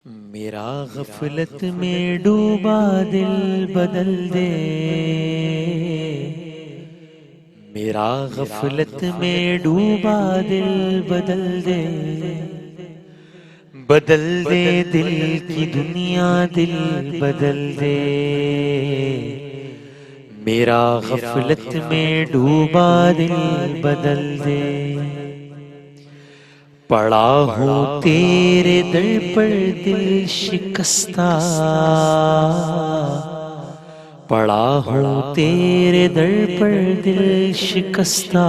میرا غفلت میں ڈوبا دل بدل دے، میرا غفلت میں ڈوبا دل بدل دے، بدل دے دل کی دنیا دل بدل دے، میرا غفلت میں ڈوبا دل بدل دے۔ پڑا ہوں تیرے در پر دل شکستہ، پڑا ہوں تیرے در پر دل شکستہ،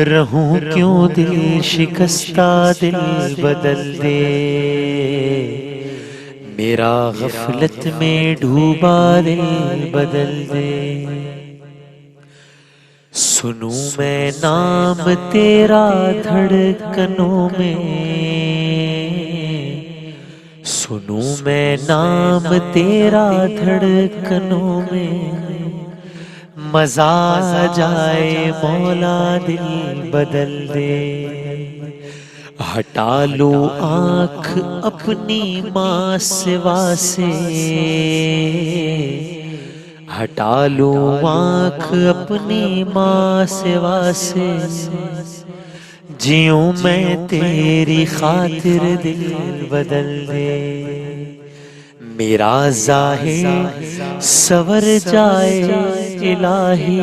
رہوں کیوں دل شکستہ دل بدل دے، میرا غفلت میں ڈوبا دل بدل دے۔ سنوں میں نام تیرا دھڑکنوں میں، سنوں میں نام تیرا دھڑکنوں میں، مزہ آ جائے مولا دل بدل دے۔ ہٹا لو آنکھ اپنی ماں سوا سے، ہٹا لو آنکھ اپنی ماں سوا سے، جیوں میں تیری خاطر دل بدل دے، میرا ظاہر سور جائے الہی،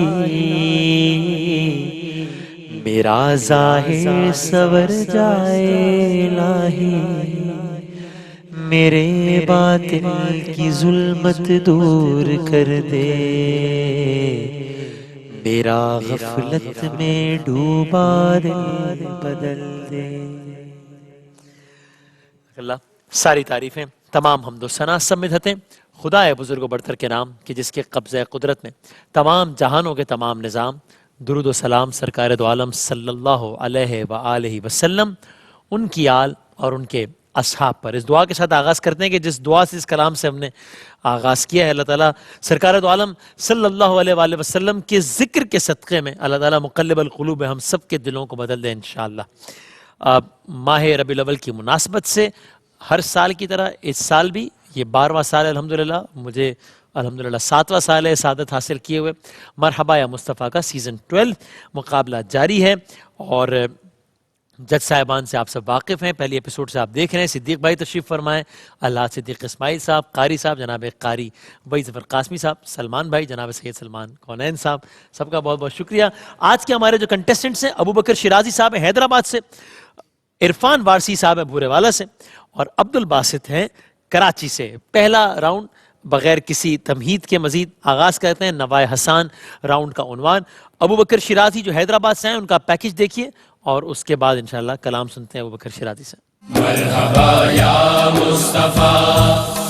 میرا ظاہر سور جائے الہی، میرے باطن کی ظلمت دور کر دے، میرا غفلت میں ڈوبا دل بدل دے۔ اللہ ساری تعریفیں، تمام حمد و ثنا سب مدحتیں خدا بزرگ و برتر کے نام کہ جس کے قبضہ قدرت میں تمام جہانوں کے تمام نظام۔ درود و سلام سرکار دو عالم صلی اللہ علیہ وآلہ وسلم، ان کی آل اور ان کے اصحاب پر۔ اس دعا کے ساتھ آغاز کرتے ہیں کہ جس دعا سے اس کلام سے ہم نے آغاز کیا ہے، اللہ تعالیٰ سرکار دو عالم صلی اللہ علیہ وآلہ وسلم کے ذکر کے صدقے میں اللہ تعالیٰ مقلب القلوب ہم سب کے دلوں کو بدل دے انشاءاللہ۔ ماہ ربیع الاول کی مناسبت سے ہر سال کی طرح اس سال بھی یہ 12واں سال ہے الحمدللہ، مجھے الحمدللہ 7واں سال ہے سعادت حاصل کیے ہوئے۔ مرحبا یا مصطفیٰ کا سیزن 12 مقابلہ جاری ہے، اور جج صاحبان سے آپ سب واقف ہیں، پہلی ایپیسوڈ سے آپ دیکھ رہے ہیں۔ صدیق بھائی تشریف فرمائیں، اللہ صدیق اسماعیل صاحب، قاری صاحب جناب قاری بھائی ظفر قاسمی صاحب، سلمان بھائی جناب سید سلمان کونین صاحب، سب کا بہت بہت شکریہ۔ آج کے ہمارے جو کنٹیسٹنٹس ہیں، ابو بکر شیرازی صاحب ہیں حیدرآباد سے، عرفان وارسی صاحب ہیں بھورے والا سے، اور عبد الباسط ہیں کراچی سے۔ پہلا راؤنڈ بغیر کسی تمہید کے مزید آغاز کرتے ہیں۔ نوائے حسان راؤنڈ کا عنوان۔ ابو بکر شیرازی جو حیدرآباد سے ہیں، ان کا پیکج دیکھیے اور اس کے بعد انشاءاللہ کلام سنتے ہیں ابو بکر شیرازی سے۔ مرحبا یا مصطفیٰ،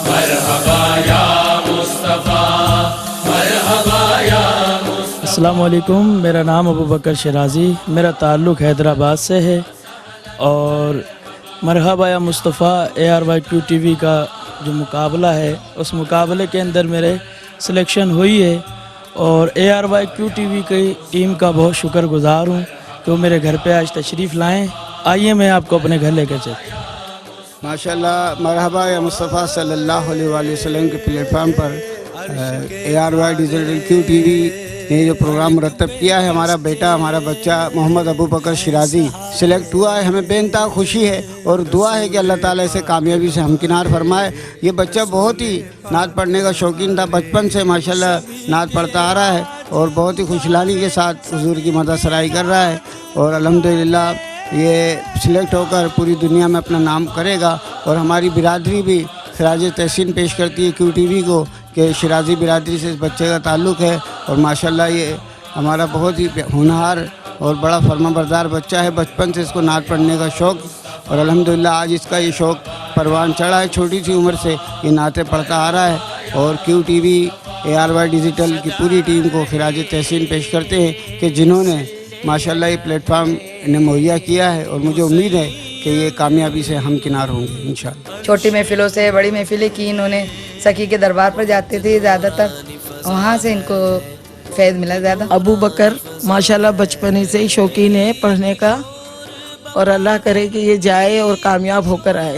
مرحبا یا مصطفیٰ، مرحبا یا مصطفیٰ۔ السلام علیکم، میرا نام ابو بکر شیرازی، میرا تعلق حیدرآباد سے ہے، اور مرحبا یا مصطفیٰ ARYQ TV کا جو مقابلہ ہے، اس مقابلے کے اندر میرے سلیکشن ہوئی ہے، اور ARYQ TV کی ٹیم کا بہت شکر گزار ہوں کہ وہ میرے گھر پہ آج تشریف لائیں۔ آئیے میں آپ کو اپنے گھر لے کر چلتا ہوں۔ ماشاءاللہ، مرحبا یا مصطفیٰ صلی اللہ علیہ وآلہ وسلم کے پلیٹ فارم پر ARY ڈیجیٹل QTV نے جو پروگرام مرتب کیا ہے، ہمارا بیٹا، ہمارا بچہ محمد ابو بکر شیرازی سلیکٹ ہوا ہے، ہمیں بے انتہا خوشی ہے، اور دعا ہے کہ اللہ تعالیٰ اسے کامیابی سے ہمکنار فرمائے۔ یہ بچہ بہت ہی نعت پڑھنے کا شوقین تھا، بچپن سے ماشاءاللہ نعت پڑھتا آ رہا ہے، اور بہت ہی خوشحالی کے ساتھ حضور کی مدح سرائی کر رہا ہے، اور الحمدللہ یہ سلیکٹ ہو کر پوری دنیا میں اپنا نام کرے گا۔ اور ہماری برادری بھی خراج تحسین پیش کرتی ہے QTV کو کہ شیرازی برادری سے اس بچے کا تعلق ہے، اور ماشاءاللہ یہ ہمارا بہت ہی ہونہار اور بڑا فرما بردار بچہ ہے۔ بچپن سے اس کو نعت پڑھنے کا شوق، اور الحمدللہ آج اس کا یہ شوق پروان چڑھا ہے، چھوٹی سی عمر سے یہ نعتیں پڑھتا آ رہا ہے۔ اور QTV ARY ڈیجیٹل کی پوری ٹیم کو خراج تحسین پیش کرتے ہیں کہ جنہوں نے ماشاءاللہ یہ پلیٹ فارم انہیں مہیا کیا ہے، اور مجھے امید ہے کہ یہ کامیابی سے ہمکنار ہوں گے انشاءاللہ۔ چھوٹی محفلوں سے بڑی محفلیں کی انہوں نے، سخی کے دربار پر جاتے تھے زیادہ تر، وہاں سے ان کو فیض ملا زیادہ۔ ابو بکر ماشاءاللہ بچپن ہی سے ہی شوقین ہے پڑھنے کا، اور اللہ کرے کہ یہ جائے اور کامیاب ہو کر آئے۔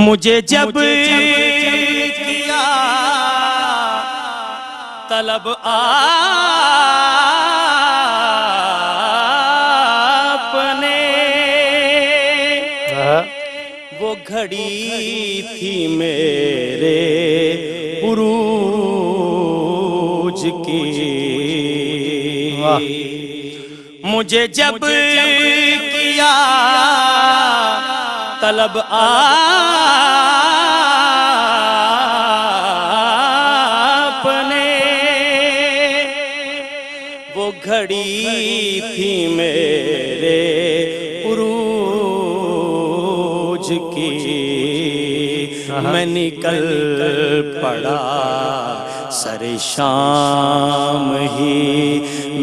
مجھے جب کیا طلب آپ نے، وہ گھڑی تھی میرے عروج کی، مجھے جب کیا طلب آپ نے، وہ گھڑی تھی میرے عروج کی، میں نکل پڑا سر شام ہی،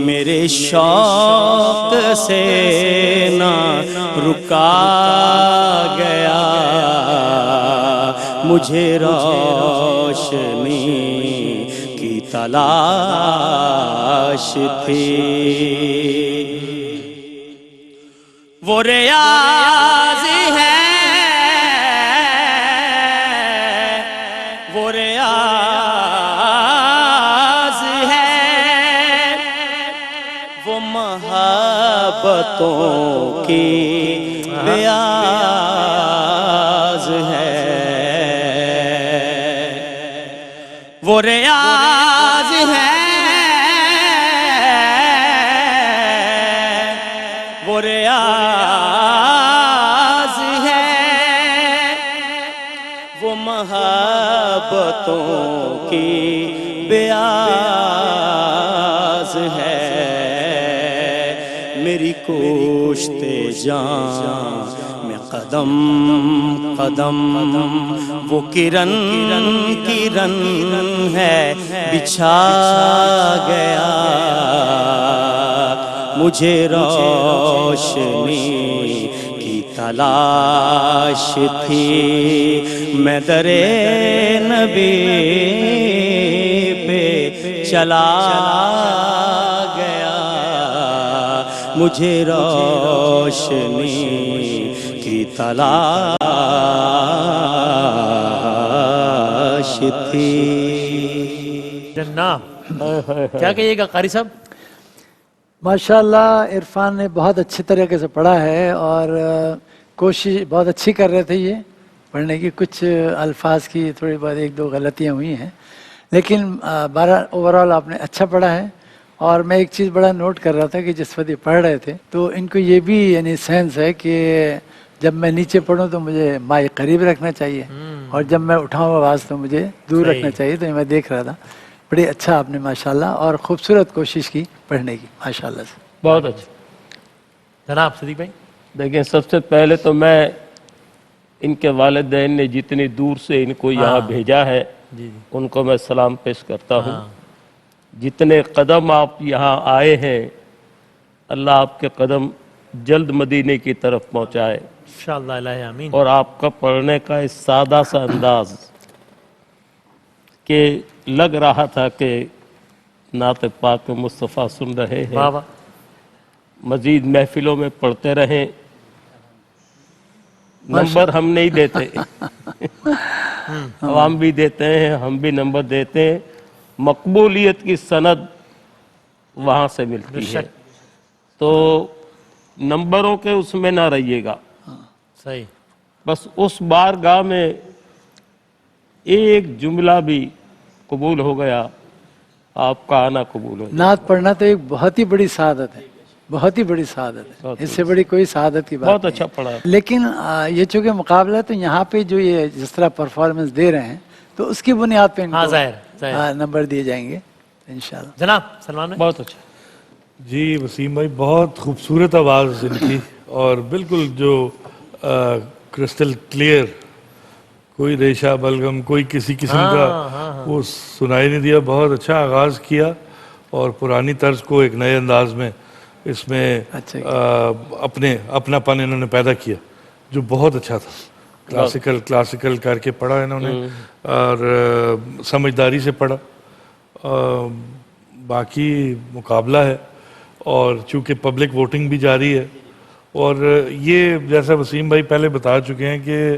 میرے شوق سے نہ رکا گیا، مجھے روشنی کی تلاش تھی، وہ ریاض ہے، وہ ریاض ہے، وہ محبتوں کی بیاض ہے، وہ ریاض ہے، وہ ریاض ہے، وہ محبتوں کی بیاض ہے، میری کوشتے جان میں قدم قدم وہ کرن کرن ہے بچھا گیا، مجھے روشنی کی تلاش تھی، میں درِ نبی پہ چلا گیا، مجھے روشنی کی تلاش تھی۔ جناب کیا کہیے گا قاری صاحب؟ ماشاءاللہ عرفان نے بہت اچھی طریقے سے پڑھا ہے، اور کوشش بہت اچھی کر رہے تھے یہ پڑھنے کی، کچھ الفاظ کی تھوڑی بہت ایک دو غلطیاں ہوئی ہیں، لیکن اوورال آپ نے اچھا پڑھا ہے۔ اور میں ایک چیز بڑا نوٹ کر رہا تھا کہ جس وقت یہ پڑھ رہے تھے تو ان کو یہ بھی یعنی سینس ہے کہ جب میں نیچے پڑھوں تو مجھے مائک قریب رکھنا چاہیے، اور جب میں اٹھاؤں آواز تو مجھے دور رکھنا چاہیے، تو میں دیکھ رہا تھا۔ بڑی اچھا آپ نے ماشاءاللہ اور خوبصورت کوشش کی پڑھنے کی، ماشاءاللہ سے بہت اچھا۔ جناب صدیق بھائی؟ دیکھیں سب سے پہلے تو میں ان کے والدین نے جتنی دور سے ان کو یہاں بھیجا ہے ان کو میں سلام پیش کرتا ہوں۔ جتنے قدم آپ یہاں آئے ہیں اللہ آپ کے قدم جلد مدینے کی طرف پہنچائے انشاءاللہ الہی آمین۔ اور آپ کا پڑھنے کا اس سادہ سا انداز کہ لگ رہا تھا کہ نعت پاک مصطفیٰ سن رہے ہیں، مزید محفلوں میں پڑھتے رہیں۔ نمبر ہم نہیں دیتے، عوام بھی دیتے ہیں، ہم بھی نمبر دیتے ہیں، مقبولیت کی سند وہاں سے ملتی ہے، تو نمبروں کے اس میں نہ رہیے گا، صحیح، بس اس بارگاہ میں ایک جملہ بھی قبول ہو گیا آپ کا آنا قبول ہو گیا۔ نعت پڑھنا تو ایک بہت ہی بڑی سعادت ہے، بہت ہی بڑی سعادت ہے، اس سے بڑی کوئی سعادت کی بات بہت نہیں اچھا ہے۔ پڑھا ہے۔ لیکن یہ چونکہ مقابلہ ہے تو یہاں پہ جو یہ جس طرح پرفارمنس دے رہے ہیں تو اس کی بنیاد پہ ان کو نمبر دیے جائیں گے انشاءاللہ۔ جناب سلمان بھائی؟ بہت اچھا جی وسیم بھائی، بہت خوبصورت آواز ان کی، اور بالکل جو کرسٹل کلیئر، کوئی ریشہ بلغم کوئی کسی قسم کا وہ سنائی نہیں دیا۔ بہت اچھا آغاز کیا اور پرانی طرز کو ایک نئے انداز میں اس میں اپنا پن انہوں نے پیدا کیا جو بہت اچھا تھا۔ کلاسیکل کر کے پڑھا انہوں نے اور سمجھداری سے پڑھا۔ باقی مقابلہ ہے اور چونکہ پبلک ووٹنگ بھی جاری ہے، اور یہ جیسا وسیم بھائی پہلے بتا چکے ہیں کہ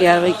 ARYQ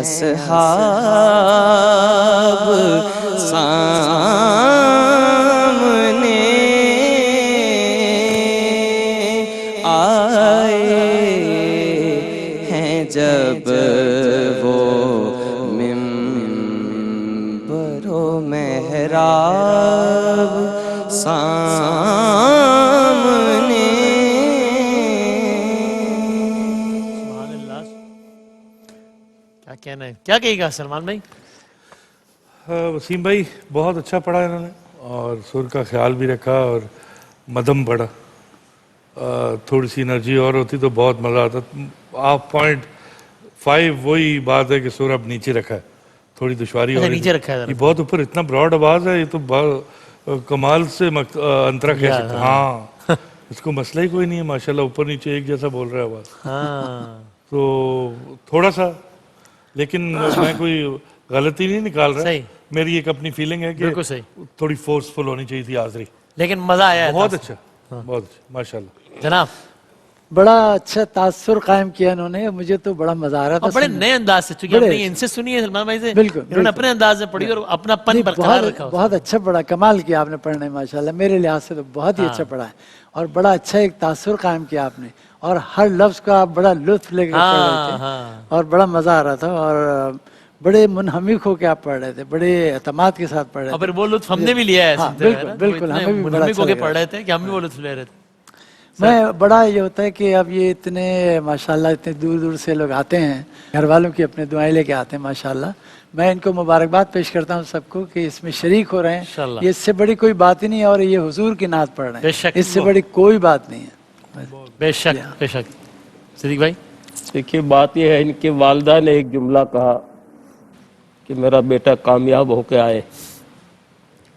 اصحاب سامنے آئے ہیں جب وہ منبر و محراب سامنے. کیا کہنا ہے, کیا کہے گا سلمان بھائی؟ وسیم بھائی بہت اچھا پڑھا انہوں نے, اور سر کا خیال بھی رکھا, اور مدھم پڑھا. تھوڑی سی انرجی اور ہوتی تو بہت مزہ آتا. آپ 0.5 وہی بات ہے کہ سر اب نیچے رکھا ہے, تھوڑی دشواری ہو رہی نیچے رکھا ہے, یہ بہت اوپر, اتنا براڈ آواز ہے, یہ تو کمال سے انترا کہہ سکتے ہیں. ہاں اس کو مسئلہ ہی کوئی نہیں ہے ماشاءاللہ, اوپر نیچے ایک جیسا بول رہا ہے آواز. تو تھوڑا سا, لیکن میں کوئی غلطی نہیں نکال رہا, میری ایک اپنی فیلنگ ہے کہ تھوڑی فورسفل ہونی چاہیے تھی حاضری, لیکن مزہ آیا. بہت اچھا, بہت اچھا ماشاءاللہ. جناب بڑا اچھا تاثر قائم کیا انہوں نے, مجھے تو بڑا مزہ آ رہا تھا. اور بڑے نئے انداز سے, چونکہ ہم نے ان سے سنی ہے سلمان بھائی سے, انہوں نے اپنے انداز سے پڑھی اور اپنا پن برقرار رکھا. بہت اچھا پڑھا, کمال کیا آپ نے پڑھنے ماشاءاللہ, میرے لحاظ سے تو بہت ہی اچھا پڑھا ہے, اور بڑا اچھا ایک تاثر قائم کیا آپ نے, اور ہر لفظ کا آپ بڑا لطف لے کے پڑھ رہے تھے, اور بڑا مزہ آ رہا تھا, اور بڑے منہمک ہو کے آپ پڑھ رہے تھے, بڑے اعتماد کے ساتھ پڑھ رہے تھے. اور پھر وہ لطف ہم نے بھی لیا ہے. بالکل بالکل, ہمیں بھی بڑا اچھا پڑھ رہے تھے کہ ہم بھی وہ لطف لے رہے تھے. میں بڑا یہ ہوتا ہے کہ اب یہ اتنے ماشاءاللہ اتنے دور دور سے لوگ آتے ہیں, گھر والوں کی اپنے دعائیں لے کے آتے ہیں ماشاءاللہ. میں ان کو مبارکباد پیش کرتا ہوں سب کو کہ اس میں شریک ہو رہے ہیں, یہ اس سے بڑی کوئی بات ہی نہیں ہے, اور یہ حضور کی نعت پڑھ رہے ہیں, اس سے بڑی کوئی بات نہیں ہے. بے شک بے شک. صدیق بھائی دیکھیے بات یہ ہے, ان کے والدہ نے ایک جملہ کہا کہ میرا بیٹا کامیاب ہو کے آئے,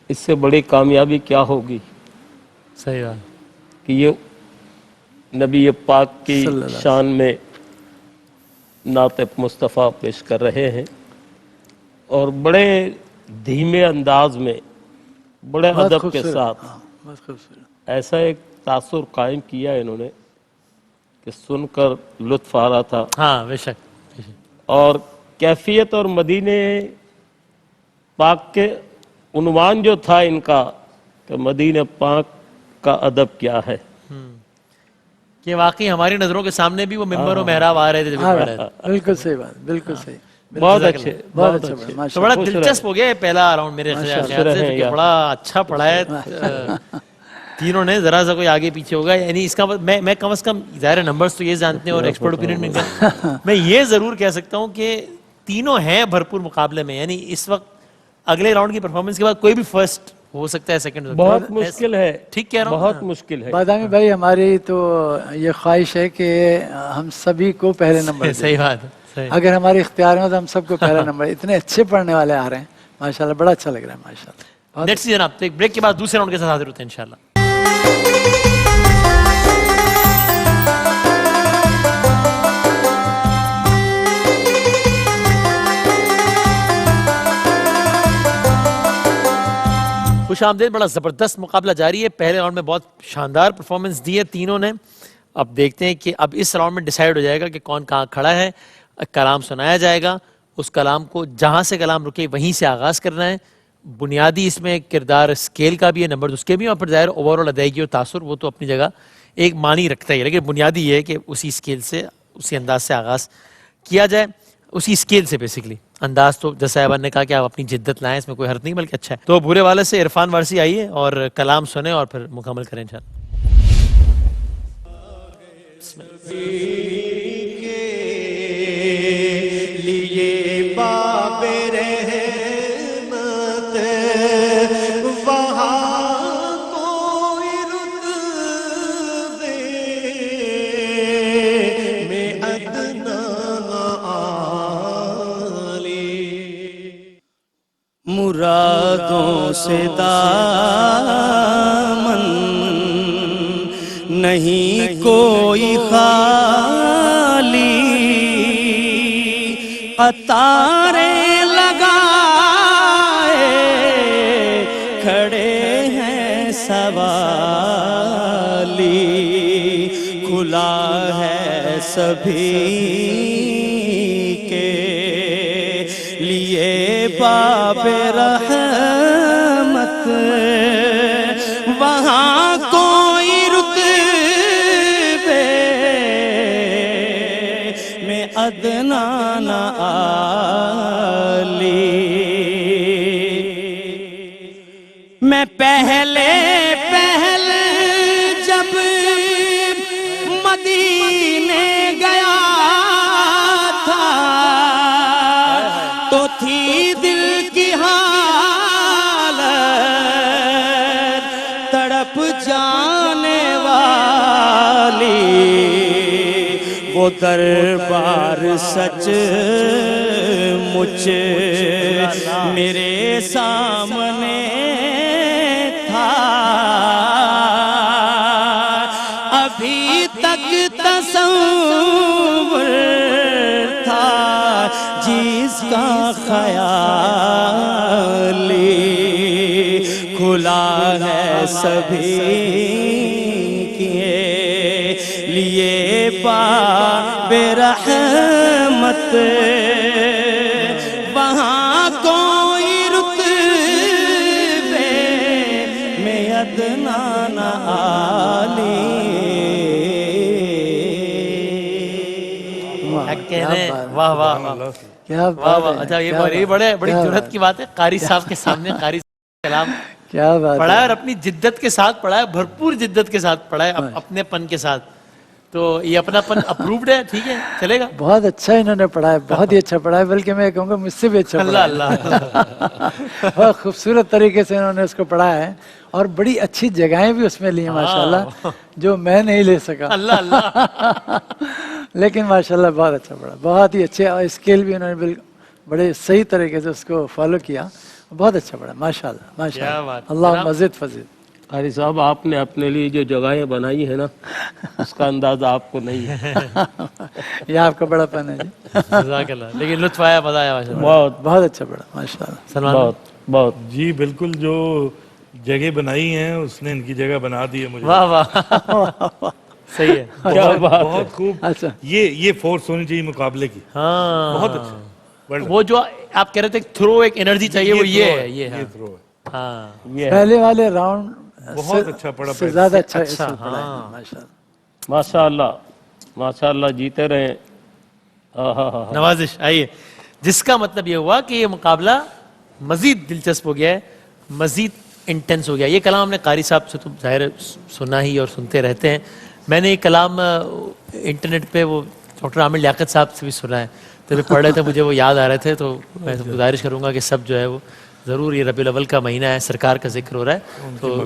اس سے بڑی کامیابی کیا ہوگی. صحیح بات کہ یہ نبی پاک کی شان میں نعت مصطفیٰ پیش کر رہے ہیں, اور بڑے دھیمے انداز میں, بڑے ادب کے ساتھ ایسا ایک تاثر قائم کیا انہوں نے کہ سن کر لطف آ رہا تھا. ہاں بے شک. اور کیفیت اور مدینے پاک کے عنوان جو تھا ان کا کہ مدینہ پاک کا ادب کیا ہے, کہ واقعی ہماری نظروں کے سامنے بھی وہ ممبر و محراب آ رہے تھے. بالکل صحیح بات, بالکل صحیح, بہت اچھے, بہت اچھا. تو بڑا دلچسپ ہو گیا یہ پہلا راؤنڈ میرے خیال سے, کہ بڑا اچھا پڑھا ہے تینوں نے. ذرا سا کوئی آگے پیچھے ہوگا, یعنی اس کا میں کم از کم ظاہر نمبرز تو یہ جانتے ہیں اور ایکسپرٹ اوپینین میں یہ ضرور کہہ سکتا ہوں کہ تینوں ہیں بھرپور مقابلے میں, یعنی اس وقت اگلے راؤنڈ کی پرفارمنس کے بعد کوئی بھی فرسٹ ہو سکتا ہے, سیکنڈ بہت مشکل ہے. ٹھیک کہہ رہا ہوں, بہت مشکل ہے. بادامی بھائی ہماری تو یہ خواہش ہے کہ ہم سبھی کو پہلے نمبر دیں. صحیح بات, اگر ہمارے اختیار میں تو ہم سب کو پہلا نمبر. اتنے اچھے پڑھنے والے آ رہے ہیں ماشاءاللہ, بڑا اچھا لگ رہا ہے ماشاءاللہ. لیٹس سی جناب, ایک بریک کے بعد دوسرے راؤنڈ کے ساتھ حاضر ہوتے ہیں انشاءاللہ. خوش آمدید. بڑا زبردست مقابلہ جاری ہے. پہلے راؤنڈ میں بہت شاندار پرفارمنس دی ہے تینوں نے. اب دیکھتے ہیں کہ اب اس راؤنڈ میں ڈیسائیڈ ہو جائے گا کہ کون کہاں کھڑا ہے. کلام سنایا جائے گا, اس کلام کو جہاں سے کلام رکے وہیں سے آغاز کرنا ہے. بنیادی اس میں کردار اسکیل کا بھی ہے, نمبر اس کے بھی, اور پھر ظاہر اوور آل ادائیگی اور تاثر وہ تو اپنی جگہ ایک معنی رکھتا ہی ہے, لیکن بنیادی یہ ہے کہ اسی اسکیل سے, اسی انداز سے آغاز کیا جائے, اسی اسکیل سے بیسکلی. انداز تو جیسا صاحبان نے کہا کہ آپ اپنی جدت لائیں, اس میں کوئی حرف نہیں بلکہ اچھا ہے. تو بھورے والے سے عرفان وارسی آئیے اور کلام سنیں اور پھر مکمل کریں انشاءاللہ. مرادوں سے دامن نہیں کوئی خالی, قطاریں لگائے کھڑے ہیں سوالی, کھلا ہے سبھی کے باب رحمت وہاں کوئی رتبے میں ادنا نہ عالی میں پہلے جب مدینے گیا تھا تو تھی دل کی حالت تڑپ جانے والی وہ دربار سچ مجھ میرے سامنے ابھی تک تصور تھا جس کا خیالی کھلا ہے سبھی کے لیے باب رحمت وہاں کوئی رتبے میں ادنا نہ عالی واہ واہ کیا واہ واہ. اچھا یہ بڑی جرات کی بات ہے قاری صاحب کے سامنے قاری صاحب کلام کیا بات پڑھا ہے اور اپنی جدت کے ساتھ پڑھا ہے, بھرپور جدت کے ساتھ پڑھا ہے, اپنے پن کے ساتھ. تو یہ اپنا پن اپرووڈ ہے, ٹھیک ہے, چلے گا. بہت اچھا انہوں نے پڑھا ہے, بہت ہی اچھا پڑھا ہے, بلکہ میں کہوں گا مجھ سے بھی اچھا پڑھا ہے. اللہ بہت خوبصورت طریقے سے انہوں نے اس کو پڑھا ہے اور بڑی اچھی جگہیں بھی اس میں لی ہیں ماشاءاللہ, جو میں نہیں لے سکا. اللہ اللہ لیکن ماشاءاللہ بہت اچھا پڑھا, بہت ہی اچھے, اور اسکیل بھی انہوں نے بالکل بڑے صحیح طریقے سے اس کو فالو کیا, بہت اچھا پڑھا ماشاءاللہ ماشاءاللہ. اللہ مزید فضیل. قاری صاحب آپ نے اپنے لیے جو جگہیں بنائی ہیں نا اس کا اندازہ آپ کو نہیں ہے. یہ آپ کا بڑا پن ہے جی. جزاک اللہ. لیکن لطف آیا, مزہ آیا ماشاءاللہ. بہت اچھا پڑھا ماشاءاللہ. سلمان بہت جی بالکل, جو جگہ بنائی ہیں اس نے ان کی جگہ بنا دی ہے مجھے. واہ واہ صحیح ہے, بہت خوب. اچھا یہ فورس ہونی چاہیے مقابلے کی. ہاں بہت اچھا. وہ جو آپ کہہ رہے تھے تھرو ایک انرجی چاہیے, وہ یہ ہے. یہ تھرو ہے. ہاں پہلے والے راؤنڈ بہت اچھا پڑا, سے زیادہ اچھا پڑھا ہے ماشاءاللہ. ماشاءاللہ ماشاءاللہ, جیتے رہیں. نوازش. آئیے, جس کا مطلب یہ ہوا کہ یہ مقابلہ مزید دلچسپ ہو گیا ہے, مزید انٹینس ہو گیا. یہ کلام ہم نے قاری صاحب سے تو ظاہر سنا ہی اور سنتے رہتے ہیں. میں نے یہ کلام انٹرنیٹ پہ وہ ڈاکٹر عامر لیاقت صاحب سے بھی سنا ہے, تو پڑھ رہے تھے مجھے وہ یاد آ رہے تھے. تو میں گزارش کروں گا کہ سب جو ہے وہ ضرور, یہ ربیع الاول کا مہینہ ہے, سرکار کا ذکر ہو رہا ہے, تو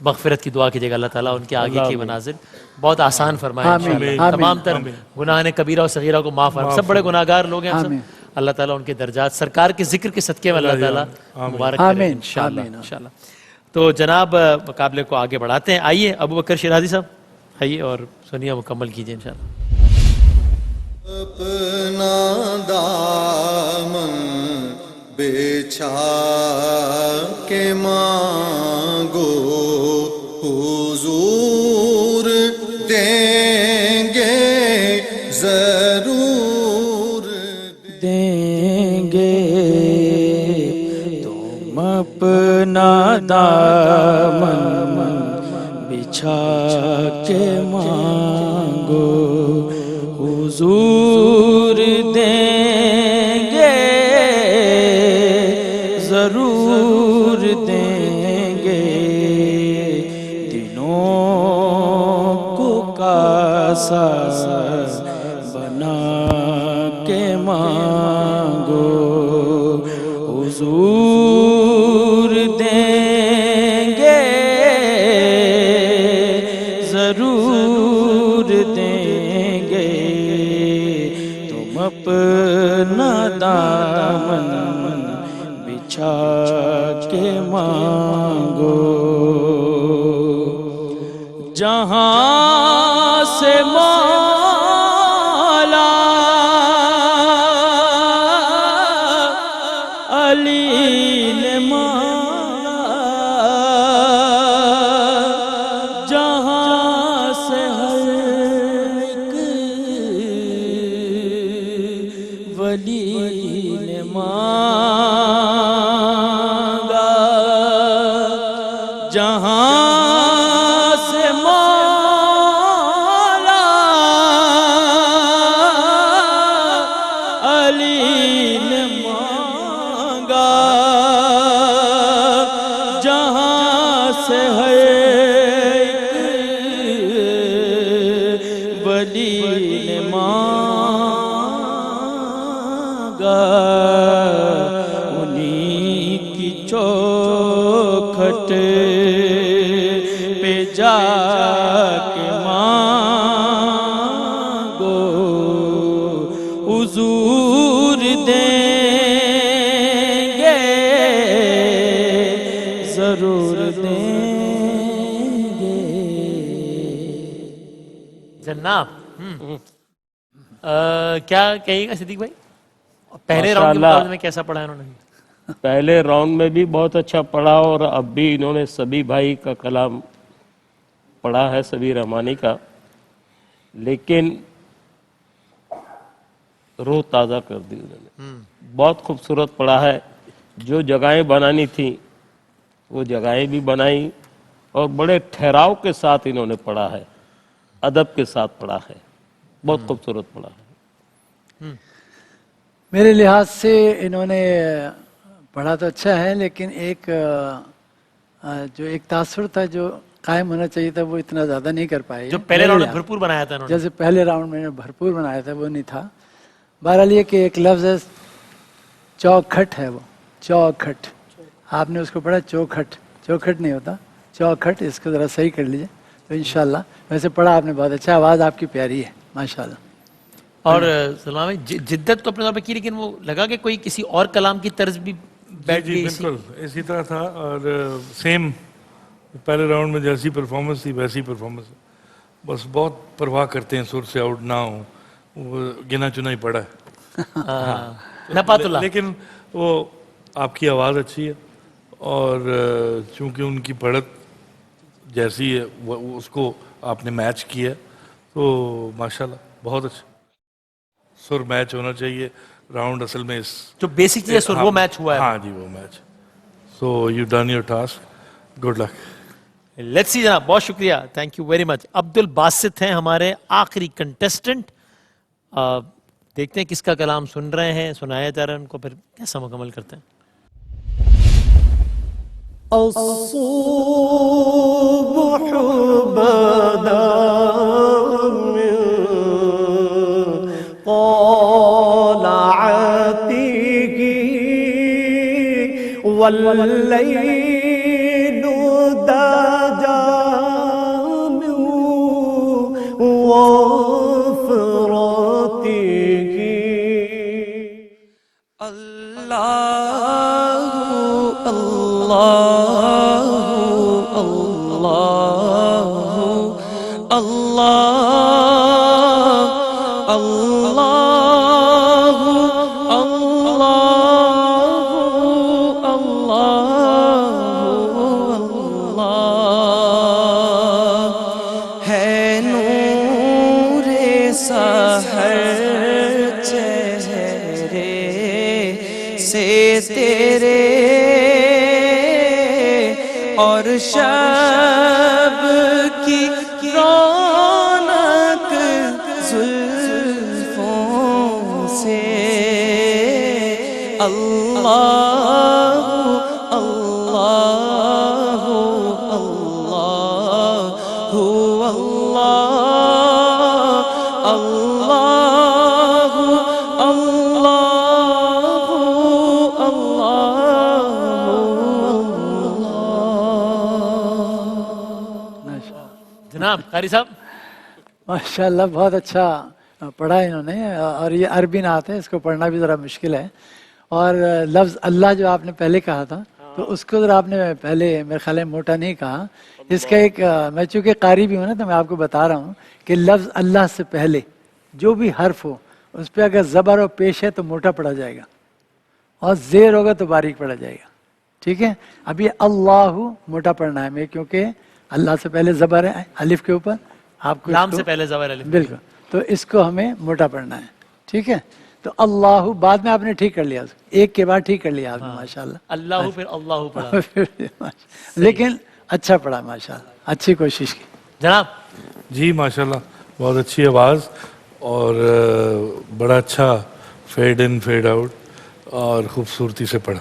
مغفرت کی دعا کیجیے گا, اللہ تعالیٰ ان کے آگے کی منازل بہت آسان فرمائے انشاءاللہ. تمام تر گناہ گبیرہ و صغیرہ کو معاف فرمائے. سب بڑے گناہ گار لوگ ہیں ہم سب, اللہ تعالیٰ ان کے درجات سرکار کے ذکر کے صدقے میں اللہ تعالیٰ مبارک کرے انشاءاللہ. تو جناب مقابلے کو آگے بڑھاتے ہیں. آئیے ابو بکر شیرازی صاحب, آئیے اور سنیے, مکمل کیجیے انشاءاللہ. اپنا دامن بچھا کے مانگو حضور دیں گے, ضرور دیں گے. تم اپنا دامن بچھا کے مانگو حضور دیں گے, ضرور دیں گے. دنوں کو کاسا بنا کے مانگو حضور دیں گے, ضرور دیں گے. تم اپنا دامن بچھا کے مانگو. جہاں سے مولا علی نے مانگا, جہاں سے ہر ایک ولی نے مانگا, کا جہاں سے ہے ایک ولی نے مانگا، انہی کی چوکھٹ پہ جا کے مانگو، حضور دیں گے، ضرور دیں گے۔ جناب کیا کہے گا صدیق بھائی؟ پہلے راؤنڈ کے مقابلے میں کیسا پڑھا انہوں نے؟ پہلے راؤنڈ میں بھی بہت اچھا پڑھا، اور اب بھی انہوں نے سبھی بھائی کا کلام پڑھا ہے، سبھی رحمانی کا، لیکن روح تازہ کر دی انہوں نے۔ بہت خوبصورت پڑھا ہے، جو جگہیں بنانی تھیں وہ جگہیں بھی بنائیں، اور بڑے ٹھہراؤ کے ساتھ انہوں نے پڑھا ہے، ادب کے ساتھ پڑھا ہے، بہت خوبصورت پڑھا ہے۔ میرے لحاظ سے انہوں نے پڑھا تو اچھا ہے، لیکن ایک جو ایک تاثر تھا جو قائم ہونا چاہیے تھا وہ اتنا زیادہ نہیں کر پائے، جو پہلے راؤنڈ میں بھرپور بنایا تھا انہوں نے، جیسے پہلے راؤنڈ میں بھرپور بنایا تھا وہ نہیں تھا۔ بہرحال یہ کہ ایک لفظ ہے چوکھٹ ہے، وہ چوکھٹ، آپ نے اس کو پڑھا چوکھٹ، چوکھٹ نہیں ہوتا چوکھٹ، اس کو ذرا صحیح کر لیجئے تو انشاءاللہ۔ ویسے پڑھا آپ نے بہت اچھا، آواز آپ کی پیاری ہے ماشاءاللہ۔ اور سلمان بھائی جدت تو اپنے طور پہ کی، لیکن وہ لگا کہ کوئی کسی اور کلام کی طرز بھی بیٹھ گئی؟ بالکل اسی طرح تھا، اور سیم پہلے راؤنڈ میں جیسی پرفارمنس تھی ویسی پرفارمنس، بس بہت پرواہ کرتے ہیں سر سے آؤٹ نہ ہوں، وہ گنا چنا ہی پڑا ہے، لیکن وہ آپ کی آواز اچھی ہے، اور چونکہ ان کی پڑھت جیسی ہے اس کو آپ نے میچ کیا تو ماشاءاللہ بہت اچھا۔ سر میچ ہونا چاہیے راؤنڈ، اصل میں اس جو بیسک چیز ہے سر وہ میچ ہوا ہے۔ ہاں جی وہ match, so you done your task, good luck. Let's see جناب، بہت شکریہ، thank you very much. Abdul Basit ہیں ہمارے آخری کنٹیسٹنٹ، دیکھتے ہیں کس کا کلام سن رہے ہیں، سنایا جا رہا ہے ان کو، پھر کیسا مکمل کرتے ہیں۔ الصبح بدا من طلعته والليل دجى من وفرته الله الله الله الله الله الله ہے نور سحر چہرے سے تیرے، اور شب کی رونق زلفوں سے، اللہ اللہ اللہ اللہ اللہ جناب قاری صاحب ماشاءاللہ بہت اچھا پڑھا انہوں نے، اور یہ عربی نعت ہے، اس کو پڑھنا بھی ذرا مشکل ہے، اور لفظ اللہ جو آپ نے پہلے کہا تھا تو اس کو ذرا آپ نے پہلے میرے خیال میں موٹا نہیں کہا، اس کا ایک میں چونکہ قاری بھی ہوں نا تو میں آپ کو بتا رہا ہوں کہ لفظ اللہ سے پہلے جو بھی حرف ہو اس پہ اگر زبر و پیش ہے تو موٹا پڑھا جائے گا، اور زیر ہوگا تو باریک پڑھا جائے گا، ٹھیک ہے؟ اب یہ اللہ موٹا پڑھنا ہے میں، کیونکہ اللہ سے پہلے زبر ہے الف کے اوپر، آپ کو لام سے پہلے زبر الف، بالکل، تو اس کو ہمیں موٹا پڑھنا ہے، ٹھیک ہے؟ تو اللہ بعد میں آپ نے ٹھیک کر لیا، ایک کے بعد ٹھیک کر لیا آپ نے ماشاءاللہ، اللہ پھر اللہ پڑھا، لیکن اچھا پڑھا ماشاءاللہ، اچھی کوشش کی جناب۔ جی ماشاءاللہ بہت اچھی آواز، اور بڑا اچھا فیڈ ان فیڈ آؤٹ، اور خوبصورتی سے پڑھا۔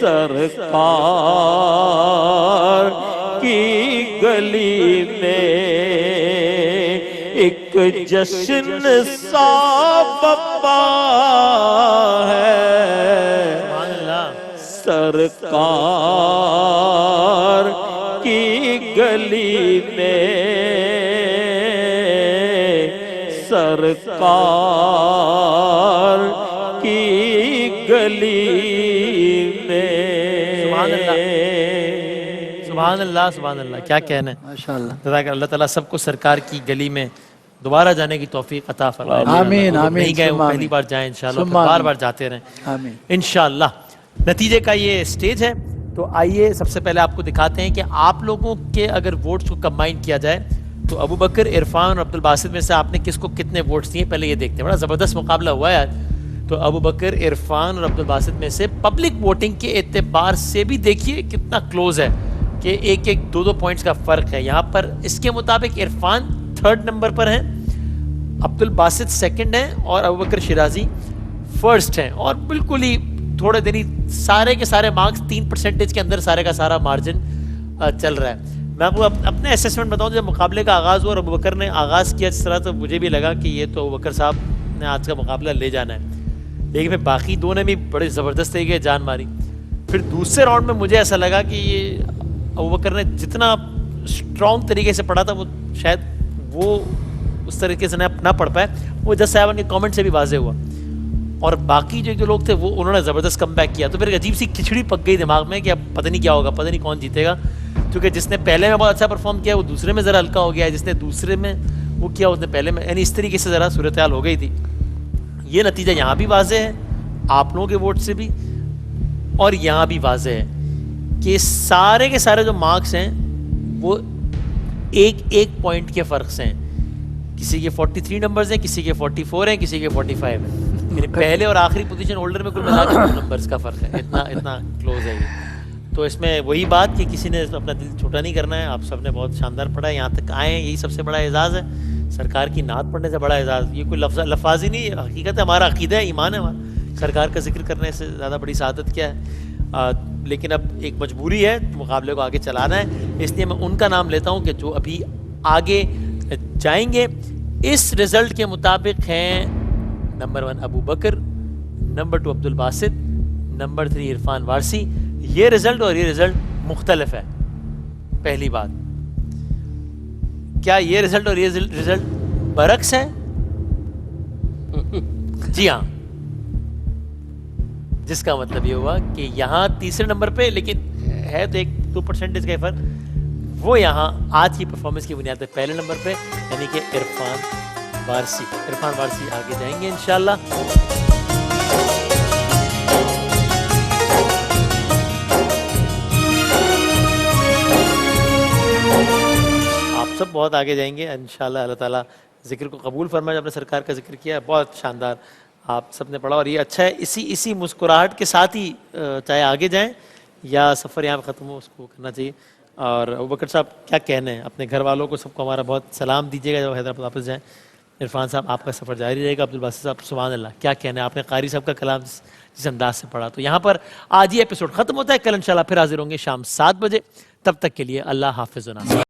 سرکار کی گلی میں ایک جشن سا بپا ہے سرکار کی گلی میں سرکار کی گلی میں سبحان اللہ سبحان اللہ، کیا کہنا ہے ماشاءاللہ۔ اللہ تعالیٰ سب کو سرکار کی گلی میں دوبارہ جانے کی توفیق عطا فرمائے۔ آمین جو آمین نہیں گئے وہ پہلی بار جائیں انشاءاللہ، پھر بار بار جاتے رہیں انشاءاللہ۔ نتیجے کا یہ سٹیج ہے، تو آئیے سب سے پہلے آپ کو دکھاتے ہیں کہ آپ لوگوں کے اگر ووٹس کو کمبائن کیا جائے تو ابو بکر، عرفان اور عبدالباسط میں سے آپ نے کس کو کتنے ووٹس دیے پہلے یہ دیکھتے ہیں۔ بڑا زبردست مقابلہ ہوا ہے آج۔ تو ابو بکر، عرفان اور عبدالباسط میں سے پبلک ووٹنگ کے اعتبار سے بھی دیکھیے کتنا کلوز ہے کہ ایک دو پوائنٹس کا فرق ہے یہاں پر۔ اس کے مطابق عرفان 3rd نمبر پر ہیں، عبدالباسط 2nd ہیں اور ابو بکر شیرازی 1st ہیں، اور بالکل ہی تھوڑے دن ہی سارے کے سارے مارکس 3% کے اندر سارے کا سارا مارجن چل رہا ہے۔ میں آپ کو اپنے اسیسمنٹ بتاؤں، جب مقابلے کا آغاز ہوا اور ابو بکر نے آغاز کیا اس طرح، تو مجھے بھی لگا کہ یہ تو ابو بکر صاحب نے آج کا مقابلہ لے جانا ہے، لیکن پھر باقی دو نے بھی بڑے زبردست طریقے جان ماری۔ پھر دوسرے راؤنڈ میں مجھے ایسا لگا کہ یہ ابو بکر نے جتنا اسٹرانگ طریقے سے پڑھا تھا وہ شاید وہ اس طریقے سے نہ پڑھ پائے، وہ جج صاحبان کے کامنٹ سے بھی واضح ہوا، اور باقی جو لوگ تھے وہ انہوں نے زبردست کم بیک کیا۔ تو پھر ایک عجیب سی کھچڑی پک گئی دماغ میں کہ اب پتہ نہیں کیا ہوگا، پتہ نہیں کون جیتے گا، کیونکہ جس نے پہلے میں بہت اچھا پرفارم کیا وہ دوسرے میں ذرا ہلکا ہو گیا ہے، جس نے دوسرے میں وہ کیا اس نے پہلے میں، یعنی اس طریقے سے ذرا صورتحال ہو گئی تھی۔ یہ نتیجہ یہاں بھی واضح ہے آپ لوگوں کے ووٹ سے بھی، اور یہاں بھی واضح ہے کہ سارے کے سارے جو مارکس ہیں وہ ایک پوائنٹ کے فرق سے ہیں۔ کسی کے 43 نمبرز ہیں، کسی کے 44 ہیں، کسی کے 45 ہیں، یعنی پہلے اور آخری پوزیشن ہولڈر میں کل ملا کے 2 نمبرز کا فرق ہے، اتنا کلوز ہے یہ۔ تو اس میں وہی بات کہ کسی نے اپنا دل چھوٹا نہیں کرنا ہے، آپ سب نے بہت شاندار پڑھا ہے، یہاں تک آئے ہیں، یہی سب سے بڑا اعزاز ہے۔ سرکار کی نعت پڑھنے سے بڑا اعزاز یہ کوئی لفظ ہی نہیں، حقیقت ہے، ہمارا عقیدہ ہے، ایمان ہے ہمارا۔ سرکار کا ذکر کرنے سے زیادہ بڑی سعادت کیا ہے؟ لیکن اب ایک مجبوری ہے، مقابلے کو آگے چلانا ہے، اس لیے میں ان کا نام لیتا ہوں کہ جو ابھی آگے جائیں گے۔ اس رزلٹ کے مطابق ہیں نمبر 1 ابو بکر، نمبر 2 عبدالباسط، نمبر 3 عرفان وارسی۔ یہ رزلٹ اور یہ رزلٹ مختلف ہے۔ پہلی بات، کیا یہ رزلٹ اور یہ رزلٹ برعکس ہے؟ جی ہاں، جس کا مطلب یہ ہوا کہ یہاں تیسرے نمبر پہ، لیکن ہے تو 2% کا فرق، وہ یہاں آج کی پرفارمنس کی بنیاد پہ پہلے نمبر پہ، یعنی کہ عرفان وارسی آگے جائیں گے انشاءاللہ۔ آپ سب بہت آگے جائیں گے انشاءاللہ، اللہ تعالیٰ ذکر کو قبول فرمائے۔ جو آپ نے سرکار کا ذکر کیا ہے بہت شاندار، آپ سب نے پڑھا، اور یہ اچھا ہے، اسی مسکراہٹ کے ساتھ ہی چاہے آگے جائیں یا سفر یہاں ختم ہو، اس کو کرنا چاہیے۔ اور ابو بکر صاحب کیا کہنے ہیں، اپنے گھر والوں کو سب کو ہمارا بہت سلام دیجیے گا جب حیدرآباد واپس جائیں۔ عرفان صاحب آپ کا سفر جاری رہے گا۔ عبدالباسط صاحب سبحان اللہ، کیا کہنا ہے، آپ نے قاری صاحب کا کلام جس انداز سے پڑھا۔ تو یہاں پر آج یہ ایپیسوڈ ختم ہوتا ہے، کل انشاءاللہ پھر حاضر ہوں گے شام 7 بجے، تب تک کے لیے اللہ حافظ و ناصر۔